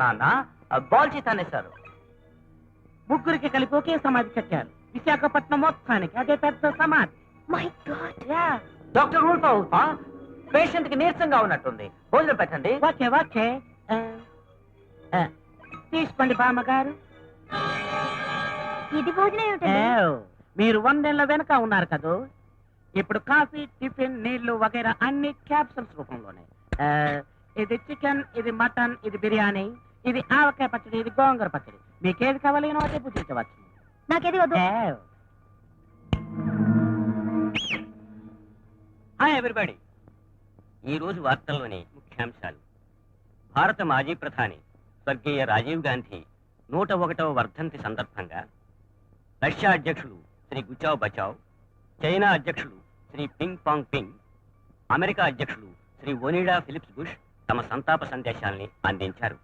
నాన్న బాల్చి తనేశారు. ముగ్గురికి కలిపి ఒకే సమాధి కట్టారు. విశాఖపట్నం మొత్తానికి అదే పెద్ద సమాధి. My God. డాక్టర్ రూల్ఫ్ అవుతా పేషెంట్ కి నీరసంగా ఉన్నట్టుంది, భోజనం పెట్టండి. Okay okay. తీసుకోండి బామ్మగారు. ఇది భోజనం ఏమిటండి? మీరు 100 ఏళ్ల వెనక ఉన్నారు కదా. ఇప్పుడు కాఫీ, టిఫిన్, నీళ్లు వగైరా అన్ని క్యాప్సూల్స్ రూపంలోనే. ఇది చికెన్, ఇది మటన్, ఇది బిర్యానీ, ఇది ఆవకాయ పచ్చడి, ఇది గోంగూర పచ్చడి. మీకేది కావాలి అదే పూజించవచ్చు. నాకేది వద్దు. Hi everybody. ఈ రోజు వార్తల్లోని ముఖ్యాంశాలు. భారత మాజీ ప్రధాని స్వర్గీయ రాజీవ్ గాంధీ 101వ వర్ధంతి సందర్భంగా రష్యా అధ్యక్షులు శ్రీ గుచావ్ బచావ్, చైనా అధ్యక్షులు శ్రీ పింగ్ పాంగ్ పింగ్, అమెరికా అధ్యక్షులు శ్రీ ఓనిడా ఫిలిప్స్ బుష్ తమ సంతాప సందేశాల్ని అందించారు.